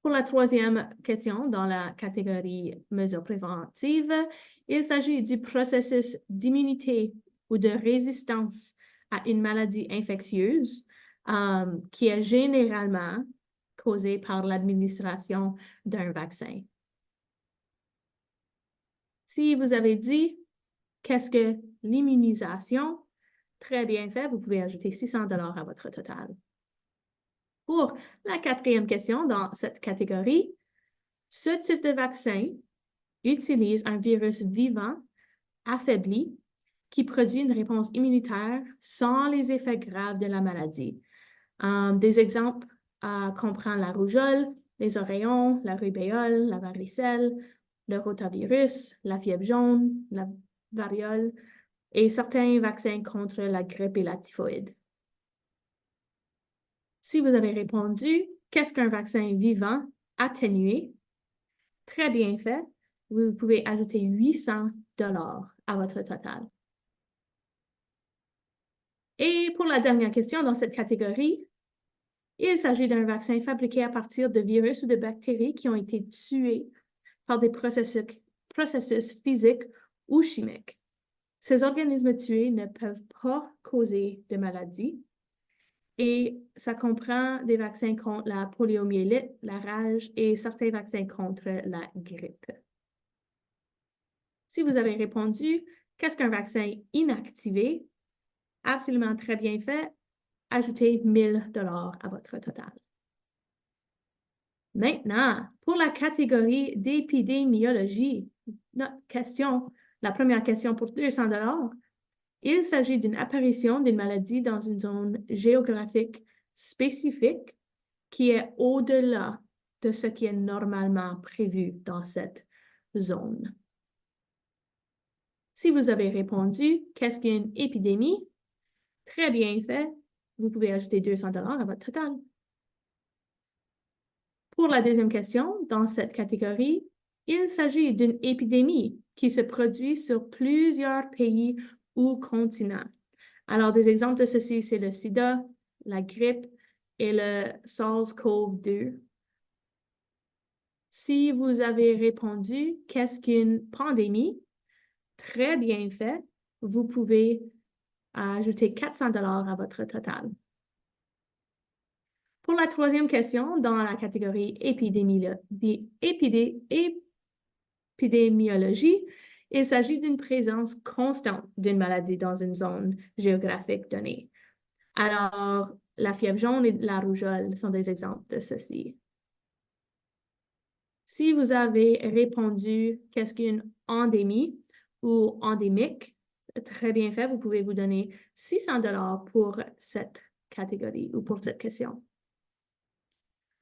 A: Pour la troisième question, dans la catégorie mesures préventives, il s'agit du processus d'immunité ou de résistance à une maladie infectieuse qui est généralement causée par l'administration d'un vaccin. Si vous avez dit qu'est-ce que l'immunisation, très bien fait, vous pouvez ajouter 600 $ à votre total. Pour la quatrième question dans cette catégorie, ce type de vaccin utilise un virus vivant affaibli qui produit une réponse immunitaire sans les effets graves de la maladie. Des exemples comprennent la rougeole, les oreillons, la rubéole, la varicelle, le rotavirus, la fièvre jaune, la variole et certains vaccins contre la grippe et la typhoïde. Si vous avez répondu, qu'est-ce qu'un vaccin vivant atténué? Très bien fait. Vous pouvez ajouter 800 $ à votre total. Et pour la dernière question dans cette catégorie, il s'agit d'un vaccin fabriqué à partir de virus ou de bactéries qui ont été tués par des processus physiques ou chimiques. Ces organismes tués ne peuvent pas causer de maladies et ça comprend des vaccins contre la poliomyélite, la rage et certains vaccins contre la grippe. Si vous avez répondu, qu'est-ce qu'un vaccin inactivé? Absolument très bien fait. Ajoutez 1000 $ à votre total. Maintenant, pour la catégorie d'épidémiologie, la première question pour 200 $, il s'agit d'une apparition d'une maladie dans une zone géographique spécifique qui est au-delà de ce qui est normalement prévu dans cette zone. Si vous avez répondu, qu'est-ce qu'une épidémie? Très bien fait. Vous pouvez ajouter 200 $ à votre total. Pour la deuxième question, dans cette catégorie, Il s'agit d'une épidémie qui se produit sur plusieurs pays ou continents. Alors, des exemples de ceci, c'est le sida, la grippe et le SARS-CoV-2. Si vous avez répondu « Qu'est-ce qu'une pandémie ?» Très bien fait. Vous pouvez ajouter 400 $ à votre total. Pour la troisième question, dans la catégorie épidémiologie, il s'agit d'une présence constante d'une maladie dans une zone géographique donnée. Alors, la fièvre jaune et la rougeole sont des exemples de ceci. Si vous avez répondu « Qu'est-ce qu'une endémie ?» ou « endémique », très bien fait, vous pouvez vous donner 600 $ pour cette catégorie ou pour cette question.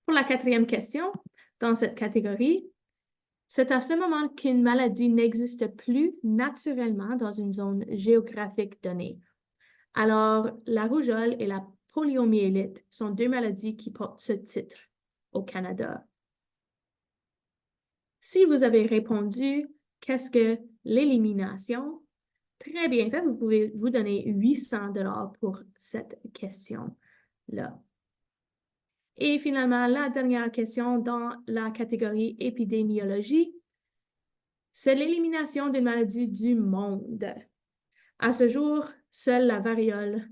A: Pour la quatrième question, dans cette catégorie, c'est à ce moment qu'une maladie n'existe plus naturellement dans une zone géographique donnée. Alors, la rougeole et la poliomyélite sont deux maladies qui portent ce titre au Canada. Si vous avez répondu « Qu'est-ce que l'élimination ?» Très bien fait, vous pouvez vous donner 800 $ pour cette question-là. Et finalement, la dernière question dans la catégorie épidémiologie, c'est l'élimination d'une maladie du monde. À ce jour, seule la variole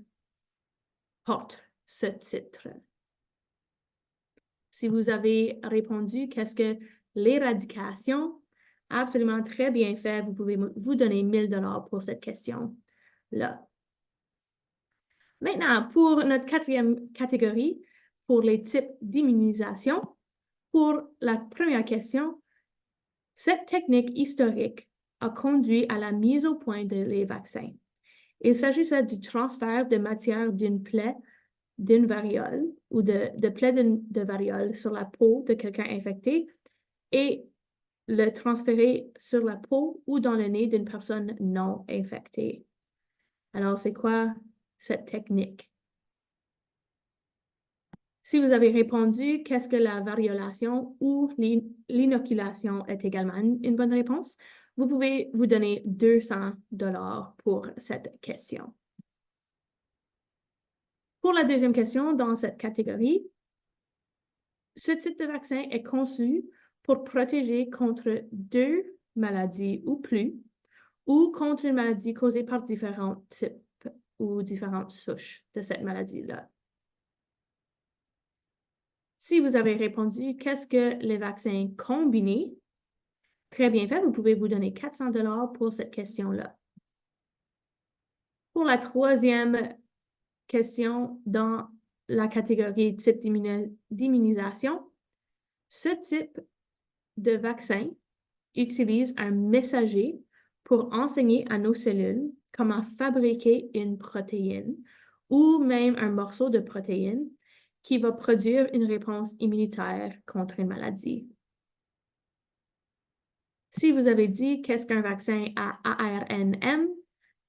A: porte ce titre. Si vous avez répondu « Qu'est-ce que l'éradication ?» Absolument très bien fait. Vous pouvez vous donner 1000 $ pour cette question-là. Maintenant, pour notre quatrième catégorie, pour les types d'immunisation, pour la première question, cette technique historique a conduit à la mise au point des vaccins. Il s'agissait du transfert de matière d'une plaie d'une variole ou de plaie de variole sur la peau de quelqu'un infecté et le transférer sur la peau ou dans le nez d'une personne non infectée. Alors, c'est quoi cette technique? Si vous avez répondu « Qu'est-ce que la variolation ou l'inoculation » est également une bonne réponse, vous pouvez vous donner 200 $ pour cette question. Pour la deuxième question, dans cette catégorie, ce type de vaccin est conçu pour protéger contre 2 maladies ou plus, ou contre une maladie causée par différents types ou différentes souches de cette maladie-là. Si vous avez répondu « Qu'est-ce que les vaccins combinés ?» Très bien fait, vous pouvez vous donner 400 $ pour cette question-là. Pour la troisième question dans la catégorie type d'immunisation, ce type de vaccin utilise un messager pour enseigner à nos cellules comment fabriquer une protéine ou même un morceau de protéine qui va produire une réponse immunitaire contre une maladie. Si vous avez dit « Qu'est-ce qu'un vaccin à ARNM ?»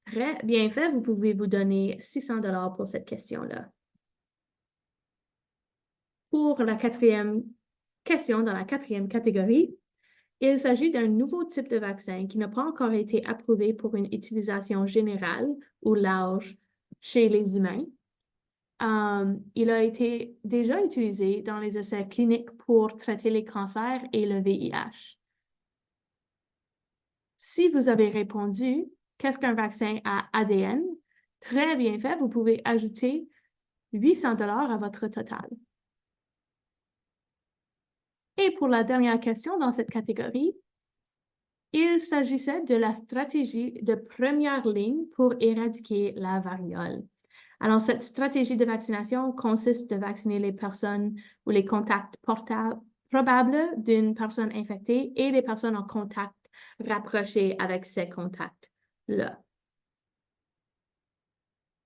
A: Très bien fait, vous pouvez vous donner 600 $ pour cette question-là. Pour la quatrième question dans la quatrième catégorie, il s'agit d'un nouveau type de vaccin qui n'a pas encore été approuvé pour une utilisation générale ou large chez les humains. Il a été déjà utilisé dans les essais cliniques pour traiter les cancers et le VIH. Si vous avez répondu « Qu'est-ce qu'un vaccin à ADN ?» Très bien fait, vous pouvez ajouter 800 $ à votre total. Et pour la dernière question dans cette catégorie, il s'agissait de la stratégie de première ligne pour éradiquer la variole. Alors, cette stratégie de vaccination consiste de vacciner les personnes ou les contacts probables d'une personne infectée et les personnes en contact rapproché avec ces contacts-là.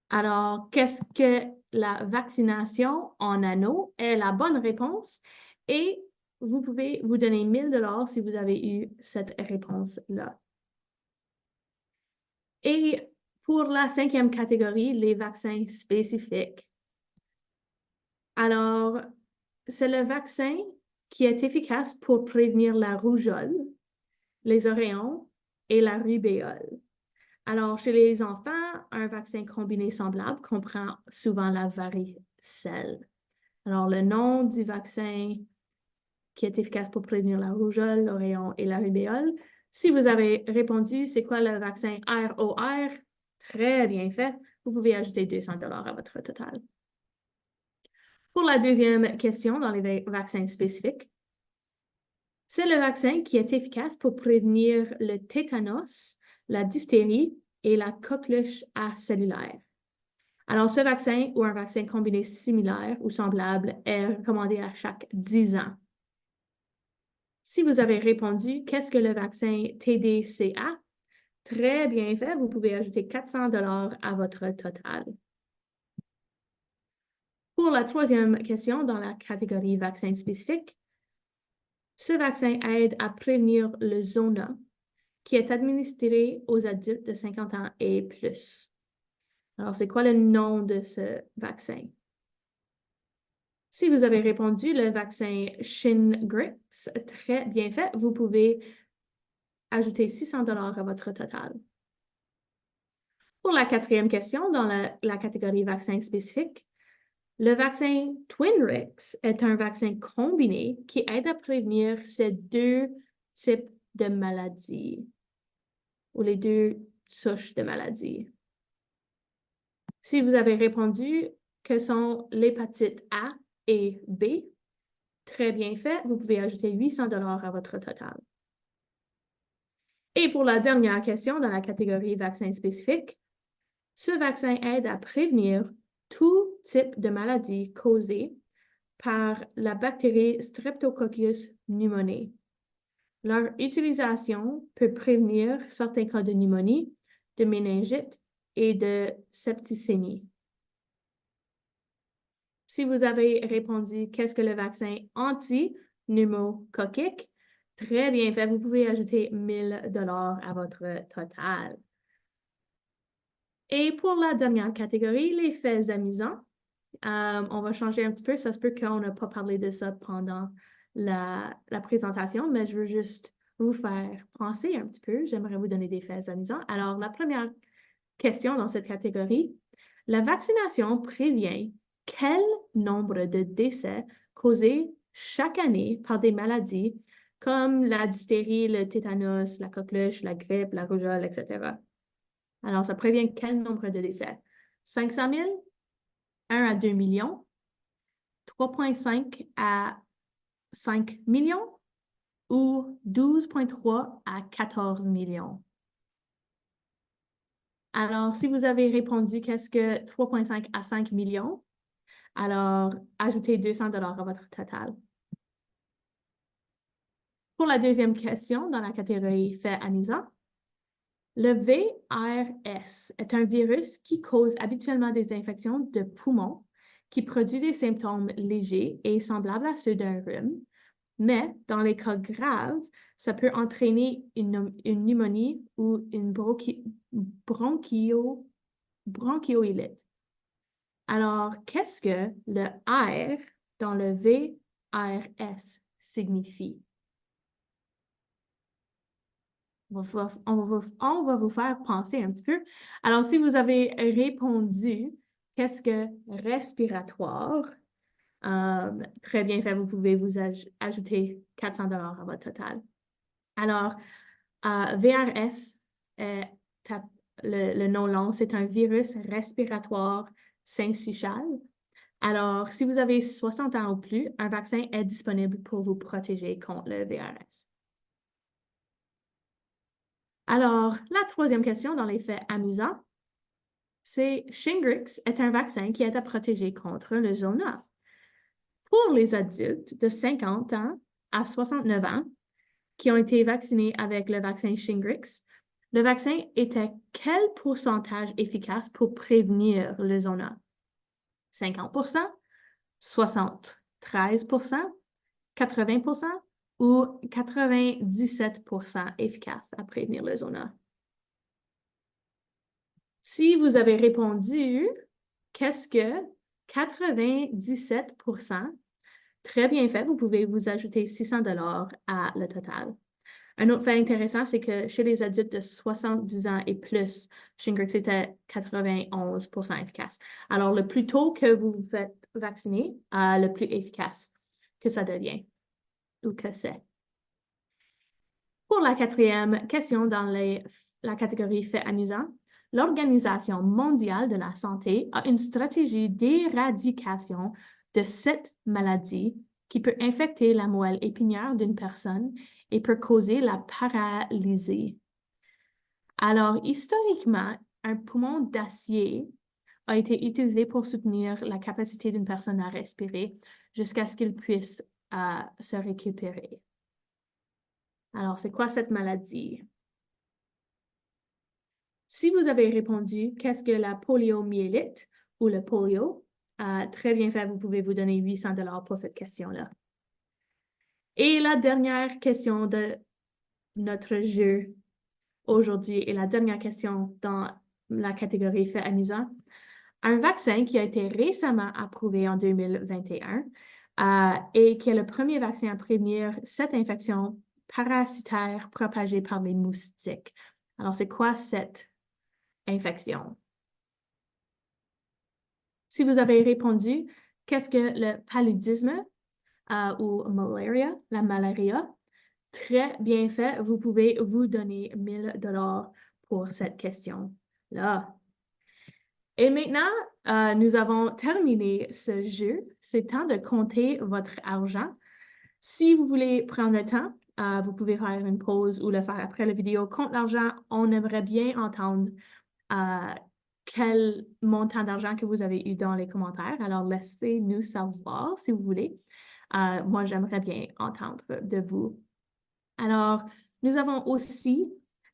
A: Alors, qu'est-ce que la vaccination en anneau est la bonne réponse? Et vous pouvez vous donner 1000 $ si vous avez eu cette réponse-là. Et pour la cinquième catégorie, les vaccins spécifiques. Alors, c'est le vaccin qui est efficace pour prévenir la rougeole les oreillons et la rubéole. Alors, chez les enfants, un vaccin combiné semblable comprend souvent la varicelle. Alors, le nom du vaccin qui est efficace pour prévenir la rougeole, l'oreillon et la rubéole. Si vous avez répondu, c'est quoi le vaccin ROR? Très bien fait. Vous pouvez ajouter 200 $ à votre total. Pour la deuxième question dans les vaccins spécifiques, c'est le vaccin qui est efficace pour prévenir le tétanos, la diphtérie et la coqueluche acellulaire. Alors, ce vaccin ou un vaccin combiné similaire ou semblable est recommandé à chaque 10 ans. Si vous avez répondu, qu'est-ce que le vaccin TDCA? Très bien fait, vous pouvez ajouter 400 $ à votre total. Pour la troisième question dans la catégorie vaccin spécifique, ce vaccin aide à prévenir le Zona, qui est administré aux adultes de 50 ans et plus. Alors, c'est quoi le nom de ce vaccin? Si vous avez répondu le vaccin Shingrix, très bien fait, vous pouvez ajouter 600 $ à votre total. Pour la quatrième question, dans la catégorie vaccin spécifique, le vaccin Twinrix est un vaccin combiné qui aide à prévenir ces deux types de maladies ou les deux souches de maladies. Si vous avez répondu que sont l'hépatite A et B, très bien fait, vous pouvez ajouter 800 $ à votre total. Et pour la dernière question dans la catégorie vaccin spécifique, ce vaccin aide à prévenir tout type de maladie causée par la bactérie Streptococcus pneumoniae. Leur utilisation peut prévenir certains cas de pneumonie, de méningite et de septicémie. Si vous avez répondu qu'est-ce que le vaccin anti-pneumococcique, très bien fait, vous pouvez ajouter 1000 $ à votre total. Et pour la dernière catégorie, les faits amusants, on va changer un petit peu. Ça se peut qu'on n'a pas parlé de ça pendant la présentation, mais je veux juste vous faire penser un petit peu. J'aimerais vous donner des faits amusants. Alors, la première question dans cette catégorie, la vaccination prévient quel nombre de décès causés chaque année par des maladies comme la diphtérie, le tétanos, la coqueluche, la grippe, la rougeole, etc. Alors, ça prévient quel nombre de décès? 500 000, 1 à 2 millions, 3,5 à 5 millions ou 12,3 à 14 millions? Alors, si vous avez répondu qu'est-ce que 3,5 à 5 millions, alors ajoutez 200 $ à votre total. Pour la deuxième question, dans la catégorie fait amusant, le VRS est un virus qui cause habituellement des infections de poumons, qui produit des symptômes légers et semblables à ceux d'un rhume, mais dans les cas graves, ça peut entraîner une pneumonie ou une bronchiolite. Alors, qu'est-ce que le R dans le VRS signifie? On va vous faire penser un petit peu. Alors, si vous avez répondu, qu'est-ce que respiratoire? Très bien fait, vous pouvez vous ajouter 400 $ à votre total. Alors, VRS, le nom long, c'est un virus respiratoire syncytial. Alors, si vous avez 60 ans ou plus, un vaccin est disponible pour vous protéger contre le VRS. Alors, la troisième question dans les faits amusants, c'est Shingrix est un vaccin qui aide à protéger contre le zona. Pour les adultes de 50 ans à 69 ans qui ont été vaccinés avec le vaccin Shingrix, le vaccin était quel pourcentage efficace pour prévenir le zona? 50%, 73%, 80% ou 97% efficace à prévenir le zona? Si vous avez répondu, qu'est-ce que 97%? Très bien fait, vous pouvez vous ajouter 600 $ à le total. Un autre fait intéressant, c'est que chez les adultes de 70 ans et plus, Shingrix était 91% efficace. Alors, le plus tôt que vous vous faites vacciner, le plus efficace que ça devient ou que c'est. Pour la quatrième question dans la catégorie fait amusant, l'Organisation mondiale de la santé a une stratégie d'éradication de cette maladie qui peut infecter la moelle épinière d'une personne et peut causer la paralysie. Alors, historiquement, un poumon d'acier a été utilisé pour soutenir la capacité d'une personne à respirer jusqu'à ce qu'il puisse se récupérer. Alors, c'est quoi cette maladie? Si vous avez répondu qu'est-ce que la poliomyélite ou le polio, très bien fait, vous pouvez vous donner 800 $ pour cette question-là. Et la dernière question de notre jeu aujourd'hui et la dernière question dans la catégorie fait amusant. Un vaccin qui a été récemment approuvé en 2021 et qui est le premier vaccin à prévenir cette infection parasitaire propagée par les moustiques. Alors, c'est quoi cette infection? Si vous avez répondu, qu'est-ce que le paludisme ou malaria, la malaria? Très bien fait, vous pouvez vous donner 1000 $ pour cette question-là. Et maintenant, nous avons terminé ce jeu. C'est temps de compter votre argent. Si vous voulez prendre le temps, vous pouvez faire une pause ou le faire après la vidéo. Compte l'argent, on aimerait bien entendre quel montant d'argent que vous avez eu dans les commentaires. Alors, laissez-nous savoir si vous voulez. Moi, j'aimerais bien entendre de vous. Alors, nous avons aussi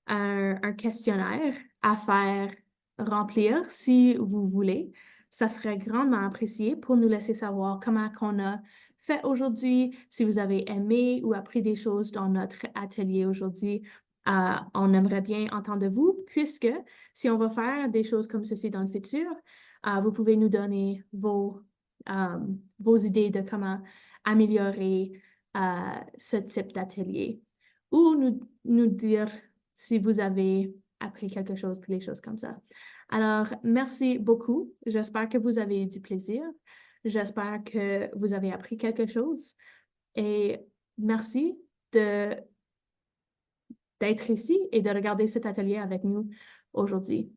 A: un questionnaire à faire remplir si vous voulez. Ça serait grandement apprécié pour nous laisser savoir comment qu'on a fait aujourd'hui, si vous avez aimé ou appris des choses dans notre atelier aujourd'hui. On aimerait bien entendre de vous, puisque si on va faire des choses comme ceci dans le futur, vous pouvez nous donner vos idées de comment améliorer ce type d'atelier ou nous dire si vous avez appris quelque chose, puis les choses comme ça. Alors, merci beaucoup. J'espère que vous avez eu du plaisir. J'espère que vous avez appris quelque chose. Et merci d'être ici et de regarder cet atelier avec nous aujourd'hui.